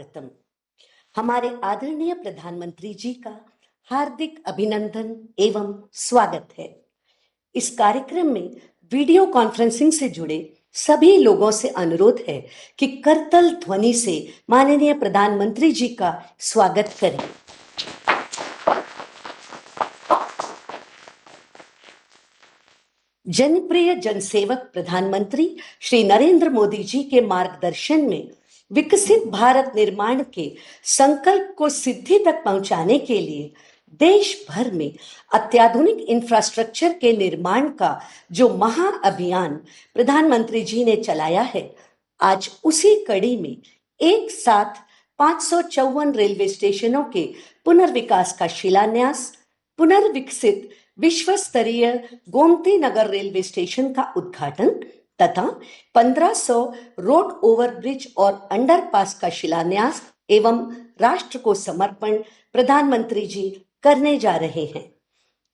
स्वागतम। हमारे आदरणीय प्रधानमंत्री जी का हार्दिक अभिनंदन एवं स्वागत है। इस कार्यक्रम में वीडियो कॉन्फ्रेंसिंग से जुड़े सभी लोगों से अनुरोध है कि करतल ध्वनि से माननीय प्रधानमंत्री जी का स्वागत करें। जनप्रिय जनसेवक प्रधानमंत्री श्री नरेंद्र मोदी जी के मार्गदर्शन में विकसित भारत निर्माण के संकल्प को सिद्धि तक पहुंचाने के लिए देश भर में अत्याधुनिक इंफ्रास्ट्रक्चर के निर्माण का जो महाअभियान प्रधानमंत्री जी ने चलाया है, आज उसी कड़ी में एक साथ 554 रेलवे स्टेशनों के पुनर्विकास का शिलान्यास, पुनर्विकसित विश्व स्तरीय गोमती नगर रेलवे स्टेशन का उद्घाटन तथा 1500 रोड ओवरब्रिज और अंडरपास का शिलान्यास एवं राष्ट्र को समर्पण प्रधानमंत्री जी करने जा रहे हैं।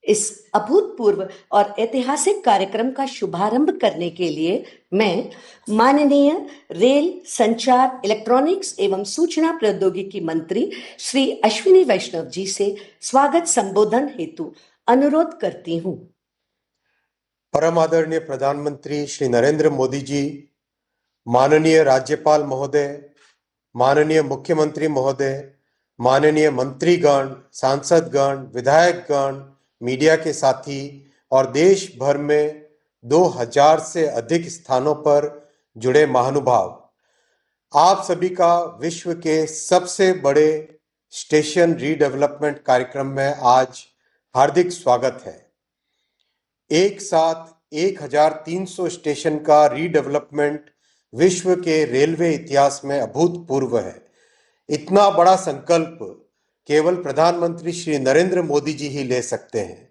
इस अभूतपूर्व और ऐतिहासिक कार्यक्रम का शुभारंभ करने के लिए मैं माननीय रेल, संचार, इलेक्ट्रॉनिक्स एवं सूचना प्रौद्योगिकी मंत्री श्री अश्विनी वैष्णव जी से स्वागत संबोधन हेतु अनुरोध करती हूँ। परम आदरणीय प्रधानमंत्री श्री नरेंद्र मोदी जी, माननीय राज्यपाल महोदय, माननीय मुख्यमंत्री महोदय, माननीय मंत्रीगण, सांसदगण, विधायकगण, मीडिया के साथी और देश भर में 2000 से अधिक स्थानों पर जुड़े महानुभाव, आप सभी का विश्व के सबसे बड़े स्टेशन रीडेवलपमेंट कार्यक्रम में आज हार्दिक स्वागत है। एक साथ 1300 स्टेशन का रीडेवलपमेंट विश्व के रेलवे इतिहास में अभूतपूर्व है। इतना बड़ा संकल्प केवल प्रधानमंत्री श्री नरेंद्र मोदी जी ही ले सकते हैं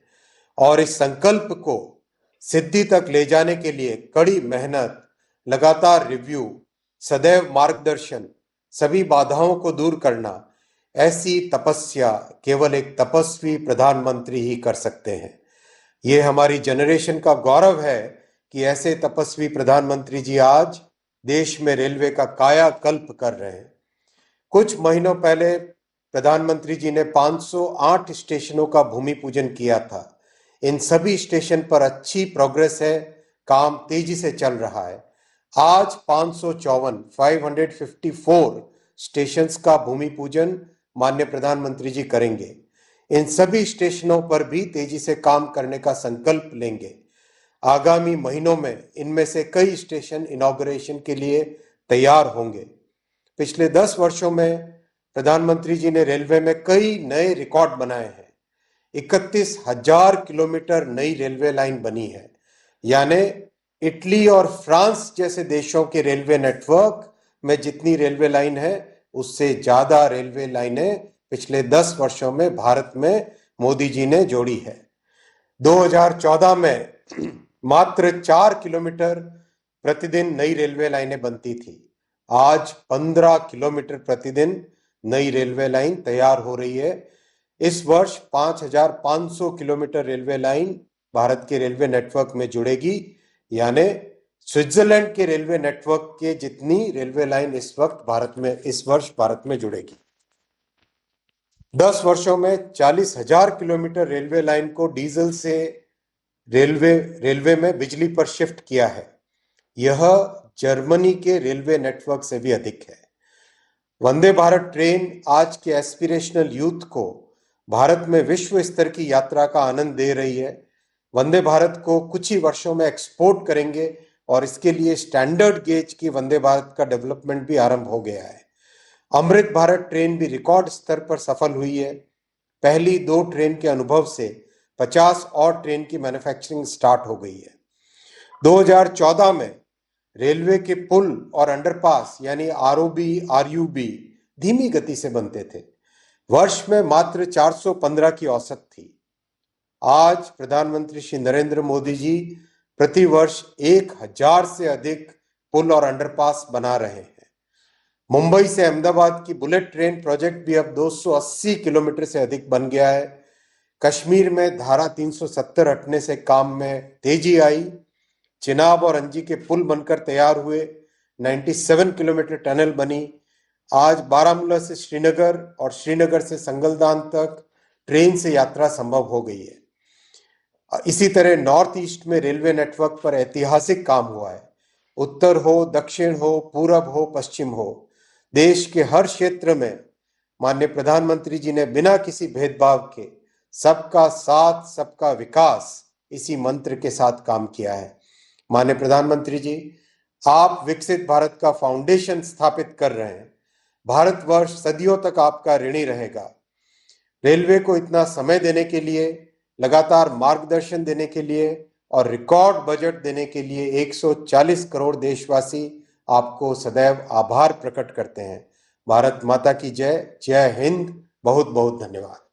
और इस संकल्प को सिद्धि तक ले जाने के लिए कड़ी मेहनत, लगातार रिव्यू, सदैव मार्गदर्शन, सभी बाधाओं को दूर करना, ऐसी तपस्या केवल एक तपस्वी प्रधानमंत्री ही कर सकते हैं। ये हमारी जनरेशन का गौरव है कि ऐसे तपस्वी प्रधानमंत्री जी आज देश में रेलवे का कायाकल्प कर रहे हैं। कुछ महीनों पहले प्रधानमंत्री जी ने 508 स्टेशनों का भूमि पूजन किया था। इन सभी स्टेशन पर अच्छी प्रोग्रेस है, काम तेजी से चल रहा है। आज 554 स्टेशंस का भूमि पूजन माननीय प्रधानमंत्री जी करेंगे। इन सभी स्टेशनों पर भी तेजी से काम करने का संकल्प लेंगे। आगामी महीनों में इनमें से कई स्टेशन इनॉग्रेशन के लिए तैयार होंगे। पिछले 10 वर्षों में प्रधानमंत्री जी ने रेलवे में कई नए रिकॉर्ड बनाए हैं। 31,000 किलोमीटर नई रेलवे लाइन बनी है, यानी इटली और फ्रांस जैसे देशों के रेलवे नेटवर्क में जितनी रेलवे लाइन है उससे ज्यादा रेलवे लाइनें पिछले 10 वर्षों में भारत में मोदी जी ने जोड़ी है। 2014 में मात्र 4 किलोमीटर प्रतिदिन नई रेलवे लाइनें बनती थी। आज 15 किलोमीटर प्रतिदिन नई रेलवे लाइन तैयार हो रही है। इस वर्ष 5,500 किलोमीटर रेलवे लाइन भारत के रेलवे नेटवर्क में जुड़ेगी, यानी स्विट्जरलैंड के रेलवे नेटवर्क के जितनी रेलवे लाइन इस वर्ष भारत में जुड़ेगी। 10 वर्षों में 40,000 किलोमीटर रेलवे लाइन को डीजल से रेलवे में बिजली पर शिफ्ट किया है। यह जर्मनी के रेलवे नेटवर्क से भी अधिक है। वंदे भारत ट्रेन आज के एस्पिरेशनल यूथ को भारत में विश्व स्तर की यात्रा का आनंद दे रही है। वंदे भारत को कुछ ही वर्षों में एक्सपोर्ट करेंगे और इसके लिए स्टैंडर्ड गेज की वंदे भारत का डेवलपमेंट भी आरंभ हो गया है। अमृत भारत ट्रेन भी रिकॉर्ड स्तर पर सफल हुई है। पहली 2 ट्रेन के अनुभव से 50 और ट्रेन की मैन्युफैक्चरिंग स्टार्ट हो गई है। 2014 में रेलवे के पुल और अंडरपास यानी आरओबी, आरयूबी धीमी गति से बनते थे। वर्ष में मात्र 415 की औसत थी। आज प्रधानमंत्री श्री नरेंद्र मोदी जी प्रति वर्ष 1000 से अधिक पुल और अंडरपास बना रहे हैं। मुंबई से अहमदाबाद की बुलेट ट्रेन प्रोजेक्ट भी अब 280 किलोमीटर से अधिक बन गया है। कश्मीर में धारा 370 हटने से काम में तेजी आई। चिनाब और अंजी के पुल बनकर तैयार हुए। 97 किलोमीटर टनल बनी। आज बारामूला से श्रीनगर और श्रीनगर से संगलदान तक ट्रेन से यात्रा संभव हो गई है। इसी तरह नॉर्थ ईस्ट में रेलवे नेटवर्क पर ऐतिहासिक काम हुआ है। उत्तर हो, दक्षिण हो, पूरब हो, पश्चिम हो, देश के हर क्षेत्र में माननीय प्रधानमंत्री जी ने बिना किसी भेदभाव के सबका साथ, सबका विकास इसी मंत्र के साथ काम किया है। माननीय प्रधानमंत्री जी, आप विकसित भारत का फाउंडेशन स्थापित कर रहे हैं। भारतवर्ष सदियों तक आपका ऋणी रहेगा। रेलवे को इतना समय देने के लिए, लगातार मार्गदर्शन देने के लिए और रिकॉर्ड बजट देने के लिए 140 करोड़ देशवासी आपको सदैव आभार प्रकट करते हैं। भारत माता की जय। जय हिंद। बहुत बहुत धन्यवाद।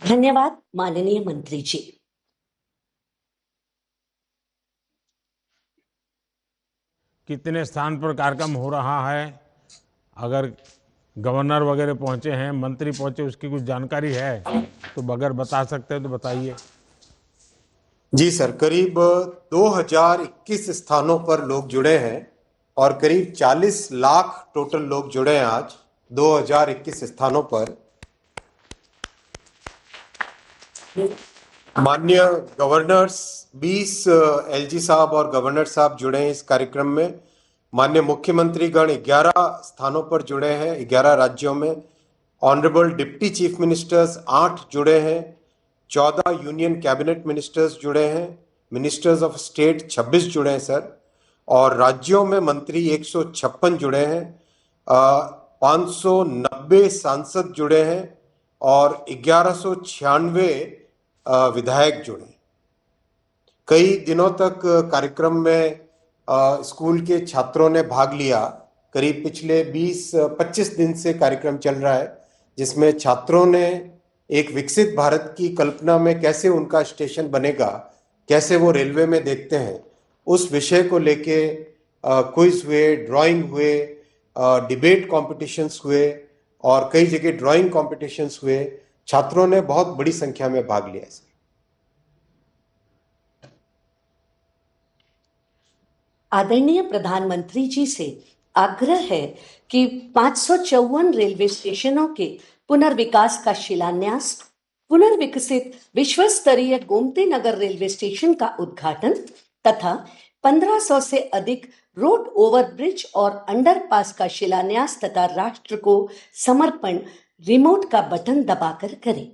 धन्यवाद माननीय मंत्री जी। कितने स्थान पर कार्यक्रम हो रहा है, अगर गवर्नर वगैरह पहुंचे हैं, मंत्री पहुंचे, उसकी कुछ जानकारी है तो अगर बता सकते हैं तो बताइए। जी सर, करीब 2021 स्थानों पर लोग जुड़े हैं और करीब 40 लाख टोटल लोग जुड़े हैं आज 2021 स्थानों पर। माननीय गवर्नर्स 20 एलजी साहब और गवर्नर साहब जुड़े हैं इस कार्यक्रम में। माननीय मुख्यमंत्री गण 11 स्थानों पर जुड़े हैं, 11 राज्यों में। ऑनरेबल डिप्टी चीफ मिनिस्टर्स 8 जुड़े हैं, 14 यूनियन कैबिनेट मिनिस्टर्स जुड़े हैं, मिनिस्टर्स ऑफ स्टेट 26 जुड़े हैं सर, और राज्यों में मंत्री 156 जुड़े हैं, 590 सांसद जुड़े हैं और 1196 विधायक जुड़े। कई दिनों तक कार्यक्रम में स्कूल के छात्रों ने भाग लिया। करीब पिछले 20-25 दिन से कार्यक्रम चल रहा है, जिसमें छात्रों ने एक विकसित भारत की कल्पना में कैसे उनका स्टेशन बनेगा, कैसे वो रेलवे में देखते हैं, उस विषय को लेके क्विज हुए, ड्राइंग हुए, डिबेट कॉम्पिटिशन्स हुए और कई जगह ड्राइंग कॉम्पिटिशन्स हुए। छात्रों ने बहुत बड़ी संख्या में भाग लिया। आदरणीय प्रधानमंत्री जी से आग्रह है कि 554 रेलवे स्टेशनों के पुनर्विकास का शिलान्यास, पुनर्विकसित विश्व स्तरीय गोमती नगर रेलवे स्टेशन का उद्घाटन तथा 1500 से अधिक रोड ओवरब्रिज और अंडरपास का शिलान्यास तथा राष्ट्र को समर्पण रिमोट का बटन दबाकर करें।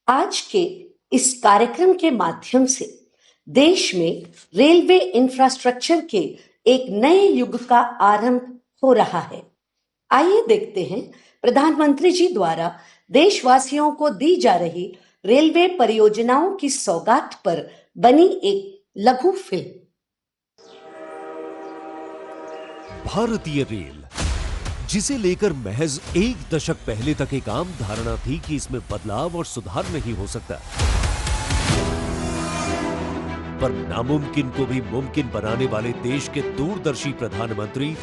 आज के इस कार्यक्रम के माध्यम से देश में रेलवे इंफ्रास्ट्रक्चर के एक नए युग का आरंभ हो रहा है। आइए देखते हैं प्रधानमंत्री जी द्वारा देशवासियों को दी जा रही रेलवे परियोजनाओं की सौगात पर बनी एक लघु फिल्म। भारतीय रेल, जिसे लेकर महज एक दशक पहले तक एक आम धारणा थी कि इसमें बदलाव और सुधार नहीं हो सकता, पर नामुमकिन को भी मुमकिन बनाने वाले देश के दूरदर्शी प्रधानमंत्री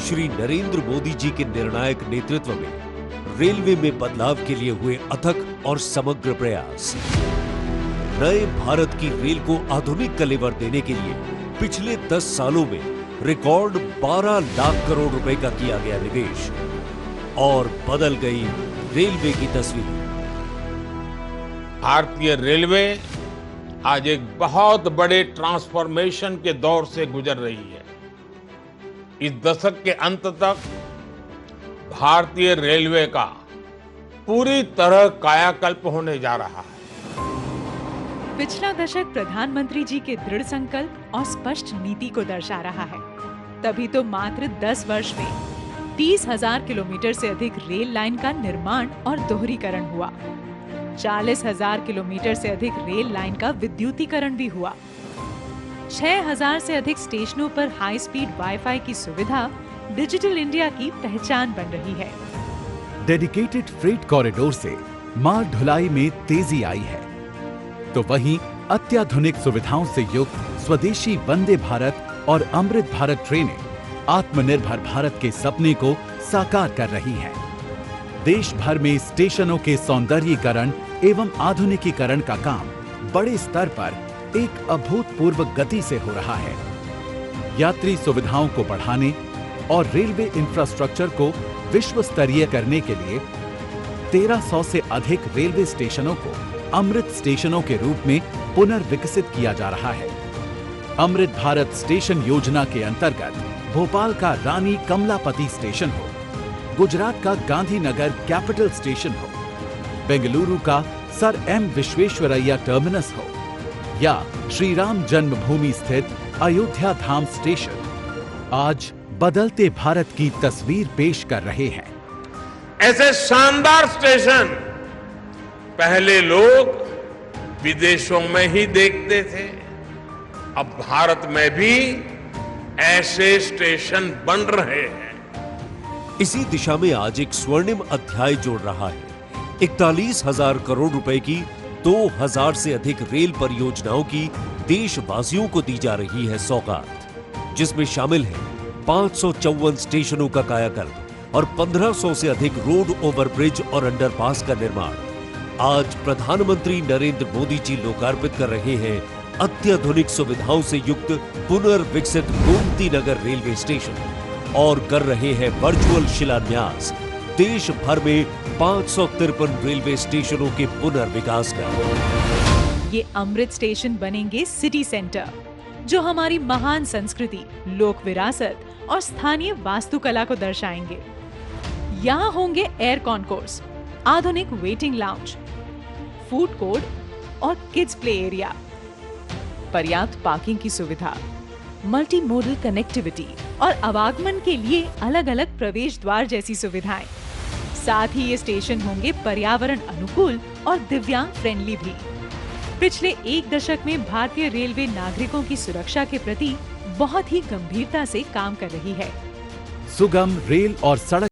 श्री नरेंद्र मोदी जी के निर्णायक नेतृत्व में रेलवे में बदलाव के लिए हुए अथक और समग्र प्रयास। नए भारत की रेल को आधुनिक कलेवर देने के लिए पिछले 10 सालों में रिकॉर्ड 12 लाख करोड़ रुपए का किया गया निवेश और बदल गई रेलवे की तस्वीर। भारतीय रेलवे आज एक बहुत बड़े ट्रांसफॉर्मेशन के दौर से गुजर रही है। इस दशक के अंत तक भारतीय रेलवे का पूरी तरह कायाकल्प होने जा रहा है। पिछला दशक प्रधानमंत्री जी के दृढ़ संकल्प और स्पष्ट नीति को दर्शा रहा है। तभी तो मात्र 10 वर्ष में 30,000 किलोमीटर से अधिक रेल लाइन का निर्माण और दोहरीकरण हुआ। 40,000 किलोमीटर से अधिक रेल लाइन का विद्युतीकरण भी हुआ। 6,000 से अधिक स्टेशनों पर हाई स्पीड वाईफाई की सुविधा डिजिटल इंडिया की पहचान बन रही है। डेडिकेटेड फ्रेट कॉरिडोर से माल ढुलाई में तेजी आई है, तो वहीं अत्याधुनिक सुविधाओं से युक्त स्वदेशी वंदे भारत और अमृत भारत ट्रेनें आत्मनिर्भर भारत के सपने को साकार कर रही हैं। देश भर में स्टेशनों के सौंदर्यीकरण एवं आधुनिकीकरण का काम बड़े स्तर पर एक अभूतपूर्व गति से हो रहा है। यात्री सुविधाओं को बढ़ाने और रेलवे इंफ्रास्ट्रक्चर को विश्व स्तरीय करने के लिए 1300 से अधिक रेलवे स्टेशनों को अमृत स्टेशनों के रूप में पुनर्विकसित किया जा रहा है। अमृत भारत स्टेशन योजना के अंतर्गत भोपाल का रानी कमलापति स्टेशन हो, गुजरात का गांधीनगर कैपिटल स्टेशन हो, बेंगलुरु का सर एम विश्वेश्वरैया टर्मिनस हो या श्री राम जन्मभूमि स्थित अयोध्या धाम स्टेशन आज बदलते भारत की तस्वीर पेश कर रहे हैं। ऐसे शानदार स्टेशन पहले लोग विदेशों में ही देखते थे, अब भारत में भी ऐसे स्टेशन बन रहे हैं। इसी दिशा में आज एक स्वर्णिम अध्याय जोड़ रहा है। 41,000 करोड़ रुपए की 2,000 से अधिक रेल परियोजनाओं की देशवासियों को दी जा रही है सौगात, जिसमें शामिल है 554 स्टेशनों का कायाकल्प और 1500 से अधिक रोड ओवरब्रिज और अंडरपास का निर्माण। आज प्रधानमंत्री नरेंद्र मोदी जी लोकार्पित कर रहे हैं अत्याधुनिक सुविधाओं से युक्त पुनर्विकसित गोमती नगर रेलवे स्टेशन और कर रहे हैं वर्चुअल शिलान्यास देश भर में 553 रेलवे स्टेशनों के पुनर्विकास का। ये अमृत स्टेशन बनेंगे सिटी सेंटर, जो हमारी महान संस्कृति, लोक विरासत और स्थानीय वास्तुकला को दर्शाएंगे। यहाँ होंगे एयर कॉन्कोर्स, आधुनिक वेटिंग लाउंज, फूड कोर्ट और किड्स प्ले एरिया, पर्याप्त पार्किंग की सुविधा, मल्टी मोडल कनेक्टिविटी और आवागमन के लिए अलग अलग प्रवेश द्वार जैसी सुविधाएं। साथ ही ये स्टेशन होंगे पर्यावरण अनुकूल और दिव्यांग फ्रेंडली भी। पिछले एक दशक में भारतीय रेलवे नागरिकों की सुरक्षा के प्रति बहुत ही गंभीरता से काम कर रही है। सुगम रेल और सड़क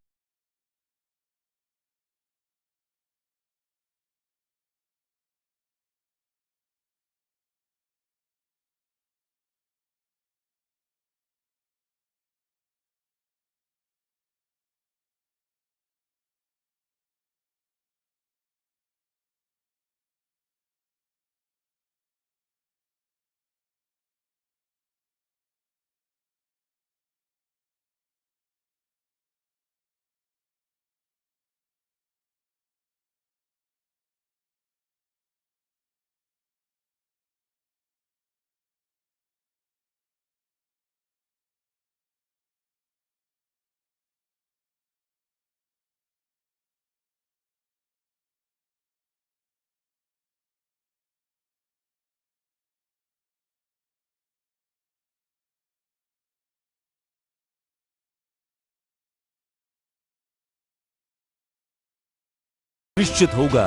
निश्चित होगा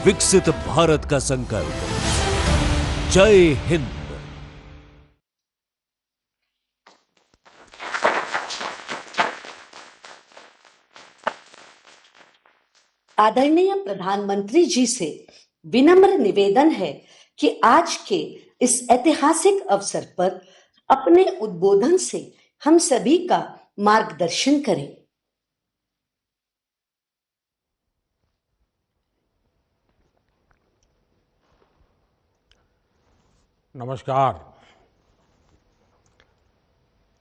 विकसित भारत का संकल्प। जय हिंद। आदरणीय प्रधानमंत्री जी से विनम्र निवेदन है कि आज के इस ऐतिहासिक अवसर पर अपने उद्बोधन से हम सभी का मार्गदर्शन करें। नमस्कार।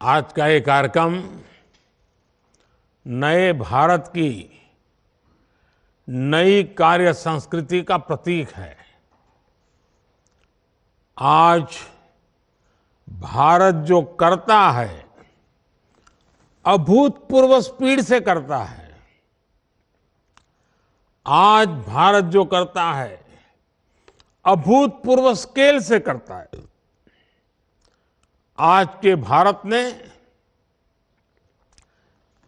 आज का ये कार्यक्रम नए भारत की नई कार्य संस्कृति का प्रतीक है। आज भारत जो करता है, अभूतपूर्व स्पीड से करता है। आज भारत जो करता है, अभूतपूर्व स्केल से करता है। आज के भारत ने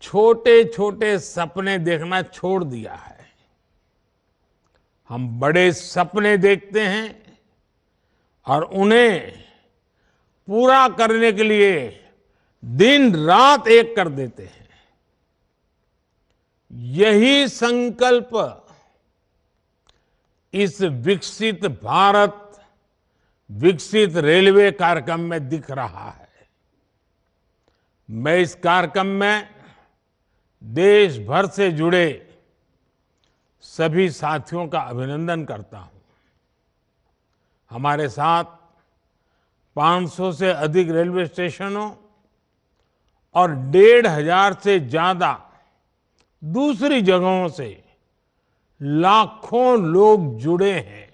छोटे छोटे सपने देखना छोड़ दिया है। हम बड़े सपने देखते हैं और उन्हें पूरा करने के लिए दिन रात एक कर देते हैं। यही संकल्प इस विकसित भारत विकसित रेलवे कार्यक्रम में दिख रहा है। मैं इस कार्यक्रम में देश भर से जुड़े सभी साथियों का अभिनंदन करता हूं। हमारे साथ 500 से अधिक रेलवे स्टेशनों और 1,500 से ज्यादा दूसरी जगहों से लाखों लोग जुड़े हैं।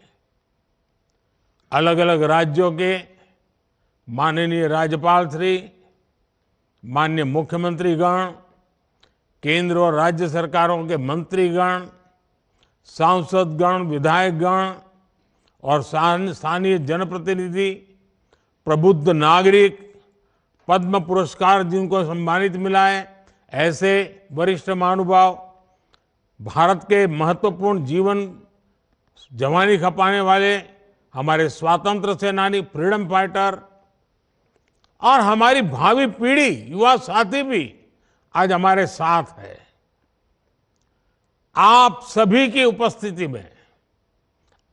अलग अलग राज्यों के माननीय राज्यपाल श्री, माननीय मुख्यमंत्रीगण, केंद्र और राज्य सरकारों के मंत्रीगण, सांसदगण, विधायकगण और स्थानीय जनप्रतिनिधि, प्रबुद्ध नागरिक, पद्म पुरस्कार जिनको सम्मानित मिला है, ऐसे वरिष्ठ महानुभाव, भारत के महत्वपूर्ण जीवन जवानी खपाने वाले हमारे स्वातंत्र सेनानी, फ्रीडम फाइटर और हमारी भावी पीढ़ी, युवा साथी भी आज हमारे साथ है। आप सभी की उपस्थिति में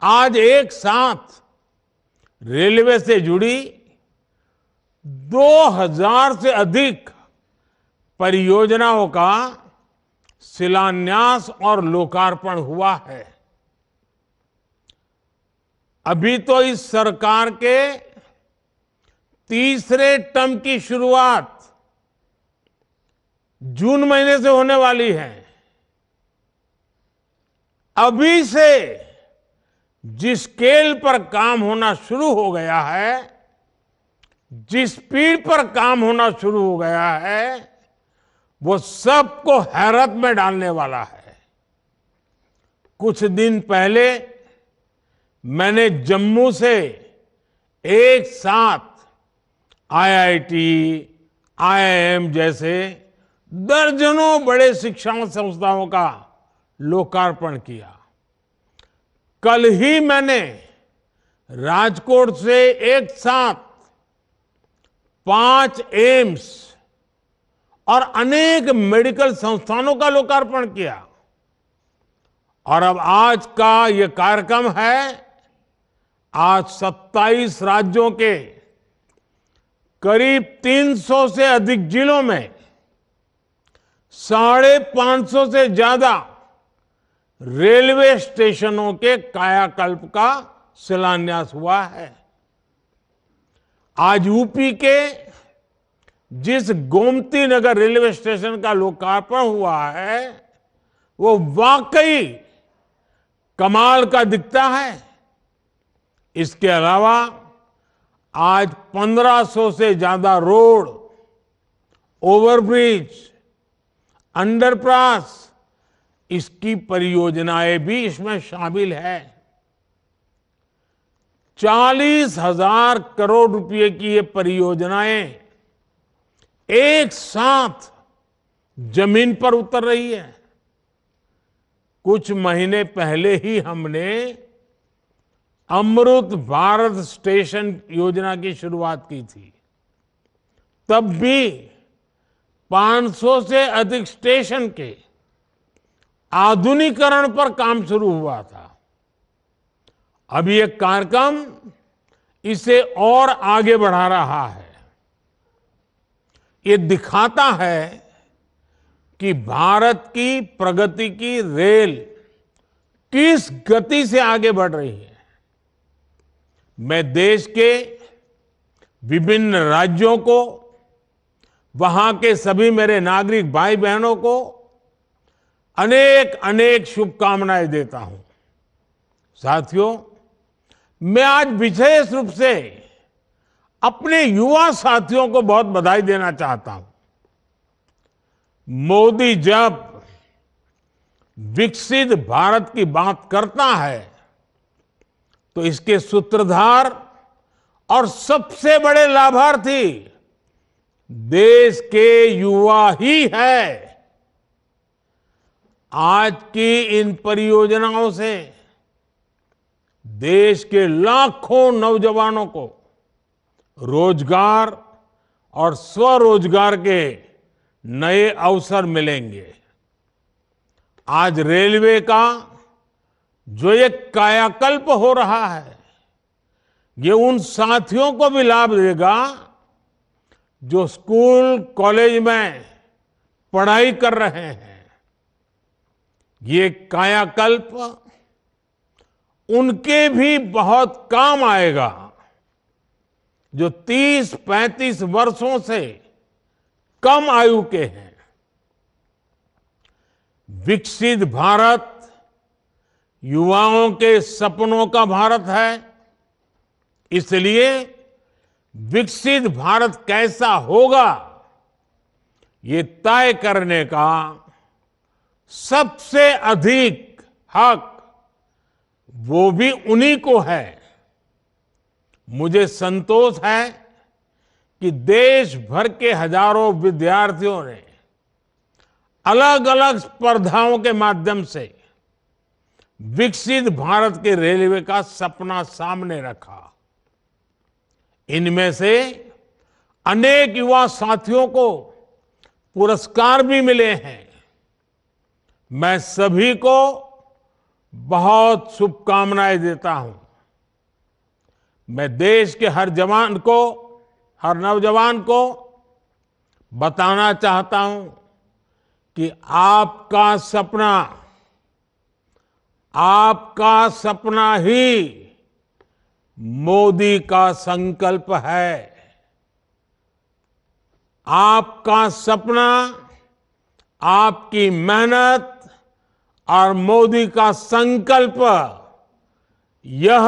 आज एक साथ रेलवे से जुड़ी 2000 से अधिक परियोजनाओं का शिलान्यास और लोकार्पण हुआ है। अभी तो इस सरकार के तीसरे टर्म की शुरुआत जून महीने से होने वाली है। अभी से जिस स्केल पर काम होना शुरू हो गया है, जिस स्पीड पर काम होना शुरू हो गया है, वो सबको हैरत में डालने वाला है। कुछ दिन पहले मैंने जम्मू से एक साथ आईआईटी, आईआईएम जैसे दर्जनों बड़े शिक्षा संस्थाओं का लोकार्पण किया। कल ही मैंने राजकोट से एक साथ 5 एम्स और अनेक मेडिकल संस्थानों का लोकार्पण किया। और अब आज का ये कार्यक्रम है, आज 27 राज्यों के करीब 300 से अधिक जिलों में 550 से ज्यादा रेलवे स्टेशनों के कायाकल्प का शिलान्यास हुआ है। आज यूपी के जिस गोमती नगर रेलवे स्टेशन का लोकार्पण हुआ है, वो वाकई कमाल का दिखता है। इसके अलावा आज 1500 से ज्यादा रोड, ओवरब्रिज, अंडरपास, इसकी परियोजनाएं भी इसमें शामिल है। 40,000 करोड़ रुपए की ये परियोजनाएं एक साथ जमीन पर उतर रही है। कुछ महीने पहले ही हमने अमृत भारत स्टेशन योजना की शुरुआत की थी। तब भी 500 से अधिक स्टेशन के आधुनिकीकरण पर काम शुरू हुआ था। अब ये कार्यक्रम इसे और आगे बढ़ा रहा है। ये दिखाता है कि भारत की प्रगति की रेल किस गति से आगे बढ़ रही है। मैं देश के विभिन्न राज्यों को, वहां के सभी मेरे नागरिक भाई बहनों को अनेक अनेक शुभकामनाएं देता हूं। साथियों, मैं आज विशेष रूप से अपने युवा साथियों को बहुत बधाई देना चाहता हूं। मोदी जब विकसित भारत की बात करता है तो इसके सूत्रधार और सबसे बड़े लाभार्थी देश के युवा ही है। आज की इन परियोजनाओं से देश के लाखों नौजवानों को रोजगार और स्वरोजगार के नए अवसर मिलेंगे। आज रेलवे का जो एक कायाकल्प हो रहा है, ये उन साथियों को भी लाभ देगा जो स्कूल कॉलेज में पढ़ाई कर रहे हैं। ये कायाकल्प उनके भी बहुत काम आएगा जो 30-35 वर्षों से कम आयु के हैं। विकसित भारत युवाओं के सपनों का भारत है। इसलिए विकसित भारत कैसा होगा, ये तय करने का सबसे अधिक हक वो भी उन्हीं को है। मुझे संतोष है कि देश भर के हजारों विद्यार्थियों ने अलग अलग स्पर्धाओं के माध्यम से विकसित भारत के रेलवे का सपना सामने रखा। इनमें से अनेक युवा साथियों को पुरस्कार भी मिले हैं। मैं सभी को बहुत शुभकामनाएं देता हूं। मैं देश के हर जवान को, हर नौजवान को बताना चाहता हूं कि आपका सपना ही मोदी का संकल्प है। आपका सपना, आपकी मेहनत और मोदी का संकल्प, यह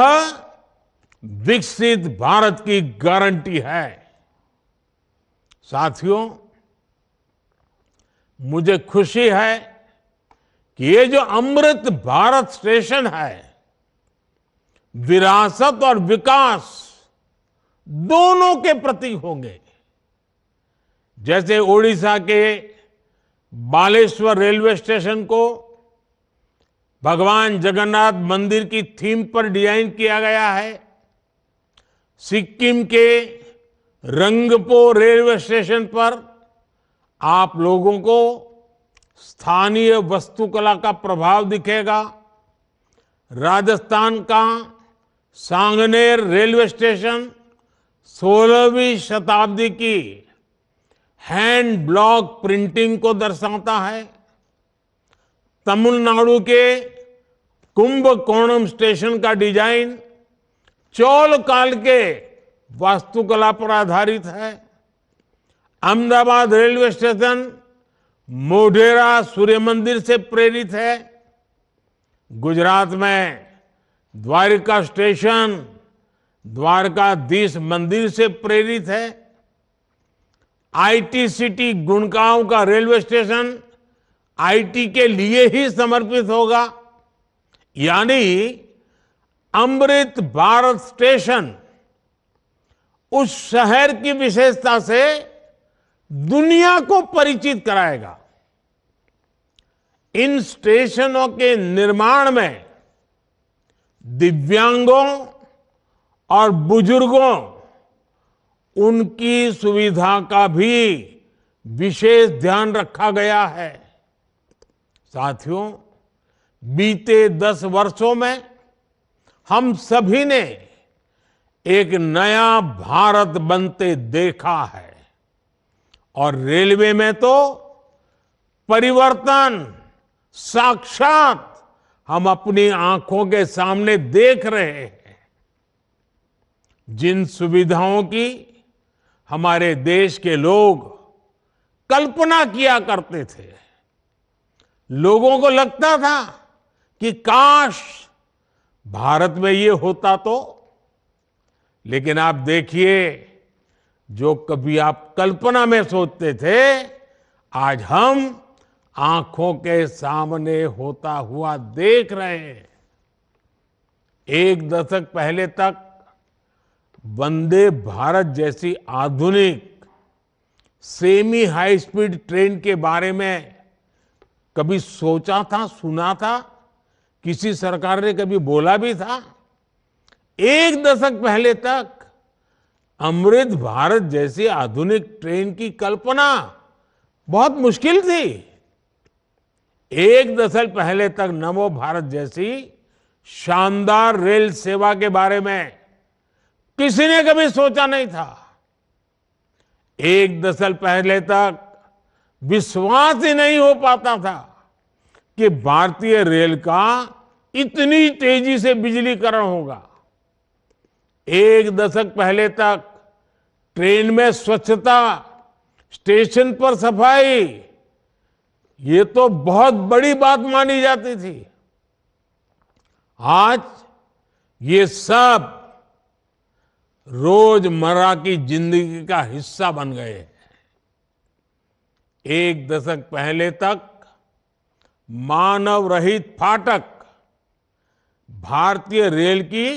विकसित भारत की गारंटी है। साथियों, मुझे खुशी है कि ये जो अमृत भारत स्टेशन है, विरासत और विकास दोनों के प्रतीक होंगे। जैसे ओडिशा के बालेश्वर रेलवे स्टेशन को भगवान जगन्नाथ मंदिर की थीम पर डिजाइन किया गया है, सिक्किम के रंगपो रेलवे स्टेशन पर आप लोगों को स्थानीय वास्तुकला का प्रभाव दिखेगा। राजस्थान का सांगनेर रेलवे स्टेशन 16वीं शताब्दी की हैंड ब्लॉक प्रिंटिंग को दर्शाता है। तमिलनाडु के कुंभकोणम स्टेशन का डिजाइन चोल काल के वास्तुकला पर आधारित है। अहमदाबाद रेलवे स्टेशन मोढेरा सूर्य मंदिर से प्रेरित है। गुजरात में द्वारका स्टेशन द्वारकाधीश मंदिर से प्रेरित है। आईटी सिटी गुड़गांव का रेलवे स्टेशन आईटी के लिए ही समर्पित होगा। यानी अमृत भारत स्टेशन उस शहर की विशेषता से दुनिया को परिचित कराएगा। इन स्टेशनों के निर्माण में दिव्यांगों और बुजुर्गों, उनकी सुविधा का भी विशेष ध्यान रखा गया है। साथियों, बीते 10 वर्षों में हम सभी ने एक नया भारत बनते देखा है और रेलवे में तो परिवर्तन साक्षात हम अपनी आंखों के सामने देख रहे हैं। जिन सुविधाओं की हमारे देश के लोग कल्पना किया करते थे, लोगों को लगता था कि काश भारत में ये होता तो। लेकिन आप देखिए, जो कभी आप कल्पना में सोचते थे, आज हम आंखों के सामने होता हुआ देख रहे हैं। एक दशक पहले तक वंदे भारत जैसी आधुनिक सेमी हाई स्पीड ट्रेन के बारे में कभी सोचा था, सुना था? किसी सरकार ने कभी बोला भी था? एक दशक पहले तक अमृत भारत जैसी आधुनिक ट्रेन की कल्पना बहुत मुश्किल थी। एक दशक पहले तक नमो भारत जैसी शानदार रेल सेवा के बारे में किसी ने कभी सोचा नहीं था। एक दशक पहले तक विश्वास ही नहीं हो पाता था कि भारतीय रेल का इतनी तेजी से बिजलीकरण होगा। एक दशक पहले तक ट्रेन में स्वच्छता, स्टेशन पर सफाई, ये तो बहुत बड़ी बात मानी जाती थी। आज ये सब रोजमर्रा की जिंदगी का हिस्सा बन गए हैं। एक दशक पहले तक मानव रहित फाटक भारतीय रेल की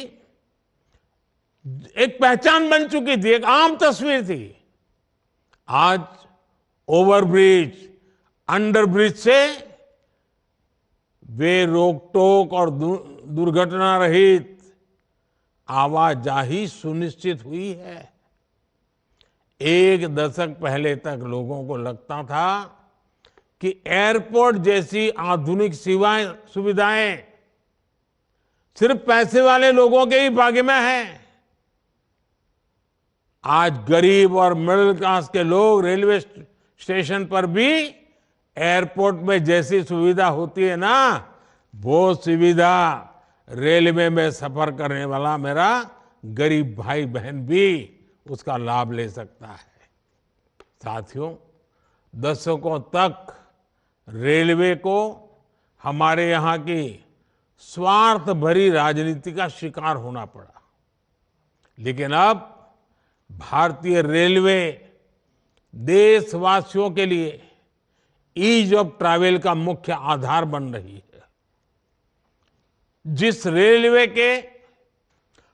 एक पहचान बन चुकी थी, एक आम तस्वीर थी। आज ओवरब्रिज, अंडरब्रिज से वे रोक टोक और दुर्घटना रहित आवाजाही सुनिश्चित हुई है। एक दशक पहले तक लोगों को लगता था कि एयरपोर्ट जैसी आधुनिक सुविधाएं सिर्फ पैसे वाले लोगों के ही भाग्य में है। आज गरीब और मिडिल क्लास के लोग रेलवे स्टेशन पर भी एयरपोर्ट में जैसी सुविधा होती है ना, वो सुविधा रेलवे में सफर करने वाला मेरा गरीब भाई बहन भी उसका लाभ ले सकता है। साथियों, दशकों तक रेलवे को हमारे यहाँ की स्वार्थ भरी राजनीति का शिकार होना पड़ा, लेकिन अब भारतीय रेलवे देशवासियों के लिए ईज ऑफ ट्रैवल का मुख्य आधार बन रही है। जिस रेलवे के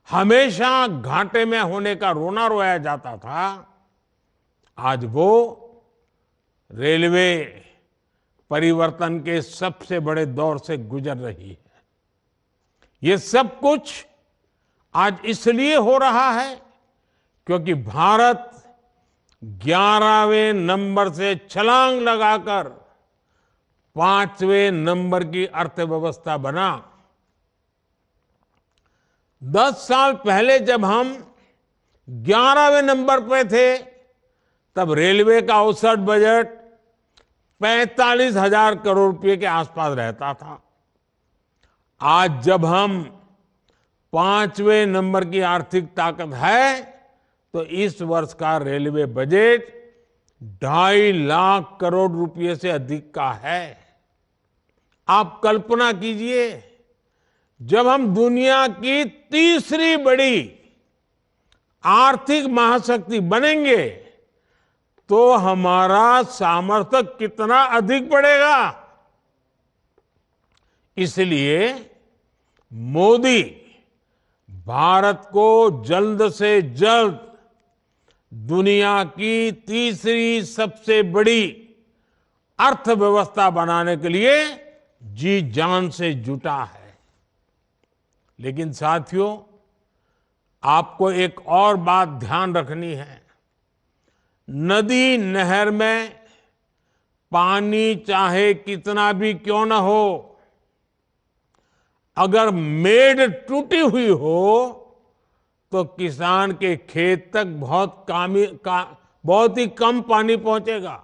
हमेशा घाटे में होने का रोना रोया जाता था, आज वो रेलवे परिवर्तन के सबसे बड़े दौर से गुजर रही है। ये सब कुछ आज इसलिए हो रहा है क्योंकि भारत 11वें नंबर से छलांग लगाकर 5वें नंबर की अर्थव्यवस्था बना। 10 साल पहले जब हम 11वें नंबर पे थे, तब रेलवे का औसत बजट 45,000 करोड़ रुपए के आसपास रहता था। आज जब हम 5वें नंबर की आर्थिक ताकत है, तो इस वर्ष का रेलवे बजट 2.5 लाख करोड़ रुपए से अधिक का है। आप कल्पना कीजिए, जब हम दुनिया की तीसरी बड़ी आर्थिक महाशक्ति बनेंगे तो हमारा सामर्थ्य कितना अधिक बढ़ेगा। इसलिए मोदी भारत को जल्द से जल्द दुनिया की तीसरी सबसे बड़ी अर्थव्यवस्था बनाने के लिए जी जान से जुटा है। लेकिन साथियों, आपको एक और बात ध्यान रखनी है। नदी नहर में पानी चाहे कितना भी क्यों न हो, अगर मेड़ टूटी हुई हो तो किसान के खेत तक बहुत ही कम पानी पहुंचेगा।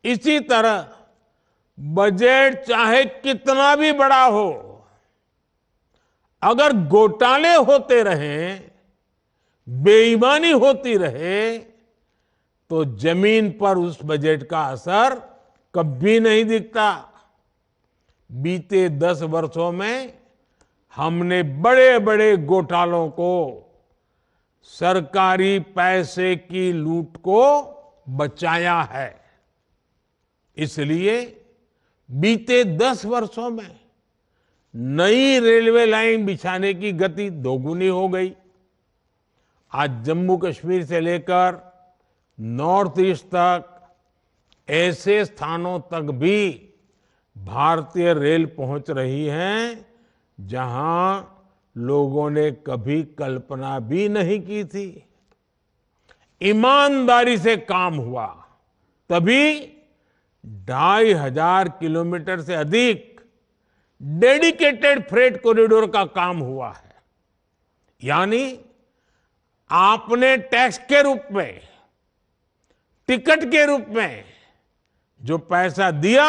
इसी तरह बजट चाहे कितना भी बड़ा हो, अगर घोटाले होते रहे, बेईमानी होती रहे, तो जमीन पर उस बजट का असर कभी नहीं दिखता। बीते 10 वर्षों में हमने बड़े बड़े घोटालों को, सरकारी पैसे की लूट को बचाया है। इसलिए बीते 10 वर्षों में नई रेलवे लाइन बिछाने की गति दोगुनी हो गई। आज जम्मू कश्मीर से लेकर नॉर्थ ईस्ट तक ऐसे स्थानों तक भी भारतीय रेल पहुंच रही है जहां लोगों ने कभी कल्पना भी नहीं की थी। ईमानदारी से काम हुआ तभी 2500 किलोमीटर से अधिक डेडिकेटेड फ्रेट कॉरिडोर का काम हुआ है। यानी आपने टैक्स के रूप में, टिकट के रूप में जो पैसा दिया,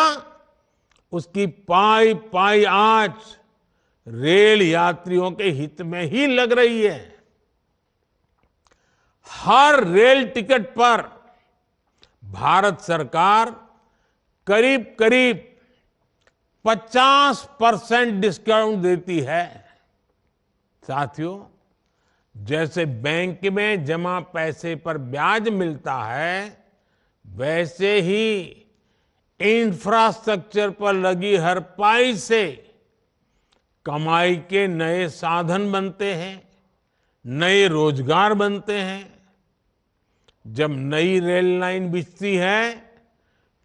उसकी पाई पाई आज रेल यात्रियों के हित में ही लग रही है। हर रेल टिकट पर भारत सरकार करीब करीब 50% डिस्काउंट देती है। साथियों, जैसे बैंक में जमा पैसे पर ब्याज मिलता है, वैसे ही इंफ्रास्ट्रक्चर पर लगी हर पाई से कमाई के नए साधन बनते हैं, नए रोजगार बनते हैं। जब नई रेल लाइन बिछती है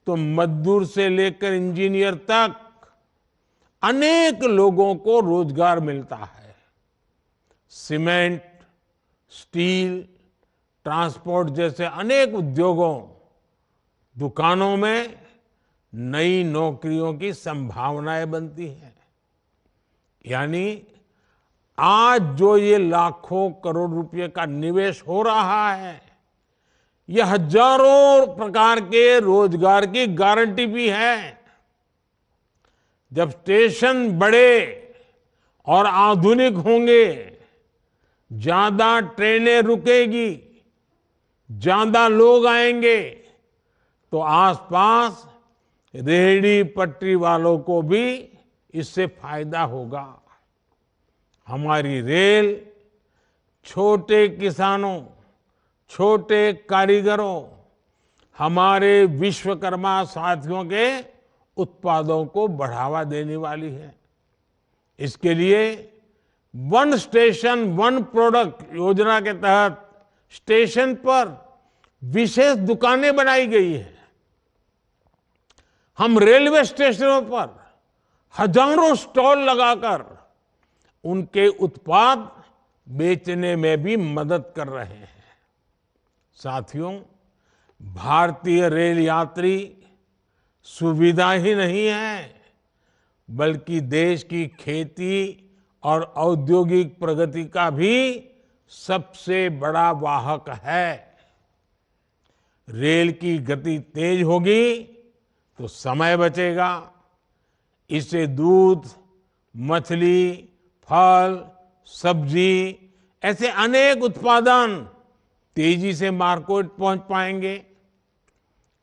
तो मजदूर से लेकर इंजीनियर तक अनेक लोगों को रोजगार मिलता है। सीमेंट, स्टील, ट्रांसपोर्ट जैसे अनेक उद्योगों, दुकानों में नई नौकरियों की संभावनाएं बनती हैं। यानी आज जो ये लाखों करोड़ रुपए का निवेश हो रहा है, यह हजारों प्रकार के रोजगार की गारंटी भी है। जब स्टेशन बड़े और आधुनिक होंगे, ज्यादा ट्रेनें रुकेगी, ज्यादा लोग आएंगे, तो आसपास रेहड़ी पटरी वालों को भी इससे फायदा होगा। हमारी रेल छोटे किसानों, छोटे कारीगरों, हमारे विश्वकर्मा साथियों के उत्पादों को बढ़ावा देने वाली है। इसके लिए वन स्टेशन वन प्रोडक्ट योजना के तहत स्टेशन पर विशेष दुकानें बनाई गई है। हम रेलवे स्टेशनों पर हजारों स्टॉल लगाकर उनके उत्पाद बेचने में भी मदद कर रहे हैं। साथियों, भारतीय रेल यात्री सुविधा ही नहीं है, बल्कि देश की खेती और औद्योगिक प्रगति का भी सबसे बड़ा वाहक है। रेल की गति तेज होगी तो समय बचेगा। इससे दूध, मछली, फल, सब्जी ऐसे अनेक उत्पादन तेजी से मार्केट पहुंच पाएंगे।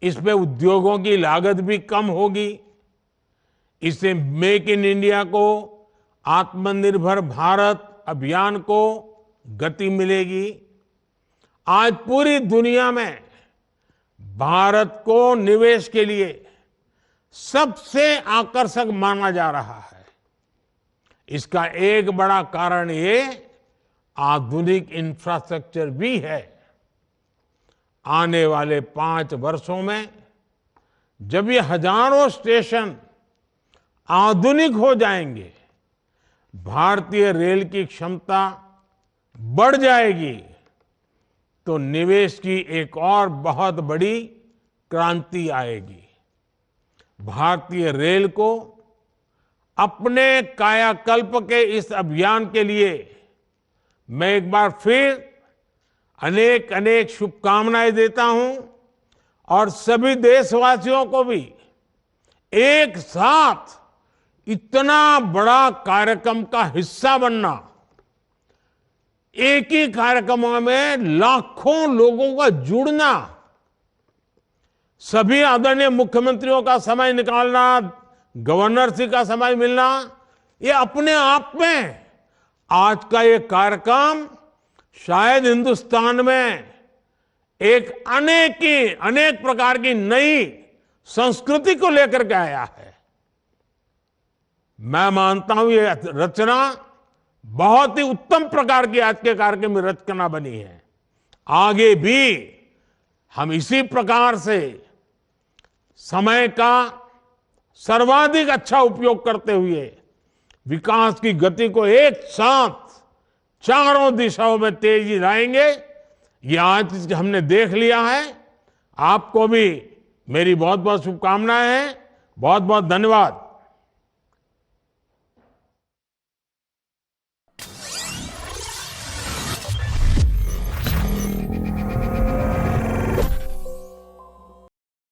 इसमें उद्योगों की लागत भी कम होगी। इससे मेक इन इंडिया को, आत्मनिर्भर भारत अभियान को गति मिलेगी। आज पूरी दुनिया में भारत को निवेश के लिए सबसे आकर्षक माना जा रहा है। इसका एक बड़ा कारण ये आधुनिक इंफ्रास्ट्रक्चर भी है। आने वाले 5 वर्षों में जब ये हजारों स्टेशन आधुनिक हो जाएंगे, भारतीय रेल की क्षमता बढ़ जाएगी, तो निवेश की एक और बहुत बड़ी क्रांति आएगी। भारतीय रेल को अपने कायाकल्प के इस अभियान के लिए मैं एक बार फिर अनेक अनेक शुभकामनाएं देता हूं और सभी देशवासियों को भी एक साथ इतना बड़ा कार्यक्रम का हिस्सा बनना, एक ही कार्यक्रम में लाखों लोगों का जुड़ना, सभी आदरणीय मुख्यमंत्रियों का समय निकालना, गवर्नर जी का समय मिलना, ये अपने आप में आज का ये कार्यक्रम शायद हिंदुस्तान में एक अनेक प्रकार की नई संस्कृति को लेकर के आया है। मैं मानता हूं ये रचना बहुत ही उत्तम प्रकार की आज के कार्यक्रम में रचना बनी है। आगे भी हम इसी प्रकार से समय का सर्वाधिक अच्छा उपयोग करते हुए विकास की गति को एक साथ चारों दिशाओं में तेजी लाएंगे। ये आज हमने देख लिया है। आपको भी मेरी बहुत बहुत शुभकामनाएं हैं। बहुत बहुत धन्यवाद।